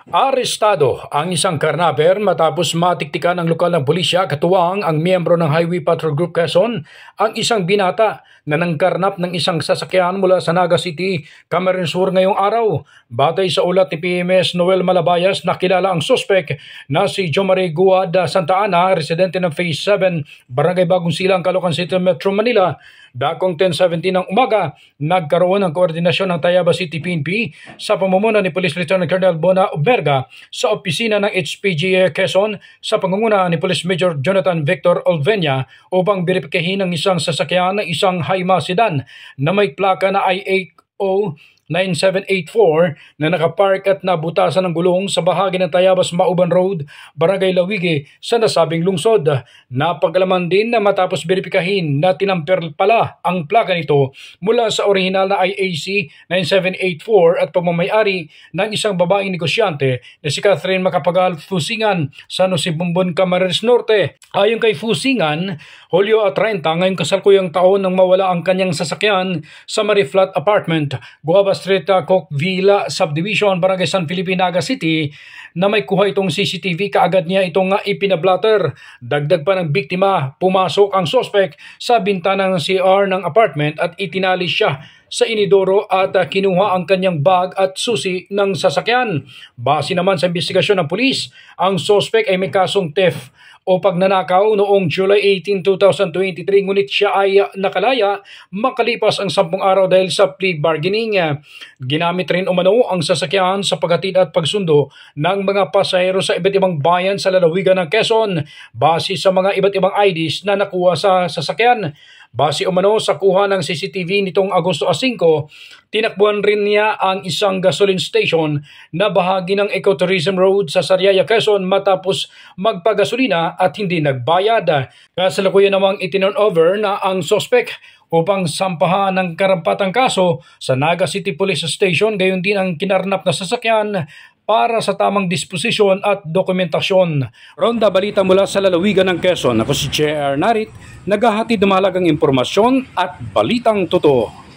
Arestado ang isang karnaper matapos matiktikan ng lokal ng pulisya katuwang ang miyembro ng Highway Patrol Group Quezon ang isang binata na nangkarnap ng isang sasakyan mula sa Naga City, Camarines Sur ngayong araw. Batay sa ulat ni PMS Noel Malabayas, nakilala ang suspek na si Jomari Guad Santa Ana, residente ng Phase 7, Barangay Bagong Silang, Caloocan City, Metro Manila. Dakong 10:17 ng umaga, nagkaroon ng koordinasyon ng Tayaba City PNP sa pamumuno ni Police Lieutenant Colonel Bona Uberga sa opisina ng HPGA Quezon sa pangunguna ni Police Major Jonathan Victor Olvenia upang beripikahin ang isang sasakyan na isang Haima sedan na may plaka na IAO 9784 na nakapark at nabutasan ng gulong sa bahagi ng Tayabas Mauban Road, Barangay Lawige sa nasabing lungsod. Napagalaman din na matapos beripikahin na tinamper pala ang plaka nito mula sa orihinal na IAC 9784 at pagmamayari ng isang babaeng negosyante na si Catherine Macapagal Fusingan sa Nosibumbon, Camarines Norte. Ayon kay Fusingan, Hulyo 30 ngayong kasalukuyang taon nang mawala ang kanyang sasakyan sa Mariflat Apartment, Guava Street, Coke Villa Subdivision, Barangay San Felipe, Naga City, na may kuha itong CCTV. Kaagad niya itong ipinablatter. Dagdag pa ng biktima, pumasok ang suspect sa bintana ng CR ng apartment at itinali siya sa inidoro at kinuha ang kanyang bag at susi ng sasakyan. Base naman sa investigasyon ng pulis, ang suspect ay may kasong theft o pagnanakaw noong July 18, 2023, ngunit siya ay nakalaya makalipas ang 10 araw dahil sa plea bargaining. Ginamit rin umano ang sasakyan sa paghatid at pagsundo ng mga pasahero sa iba't ibang bayan sa lalawigan ng Quezon base sa mga iba't ibang IDs na nakuha sa sasakyan. Base umano sa kuha ng CCTV nitong Agosto 5, tinakbuhan rin niya ang isang gasoline station na bahagi ng Ecotourism Road sa Sariaya, Quezon matapos magpagasolina at hindi nagbayad. Kasalukuyan namang itinurn over na ang suspect upang sampahan ng karampatang kaso sa Naga City Police Station, gayon din ang kinarnap na sasakyan para sa tamang disposisyon at dokumentasyon. Ronda Balita mula sa lalawigan ng Quezon. Ako si J.R. Narit, naghahatid ng mahalagang impormasyon at balitang totoo.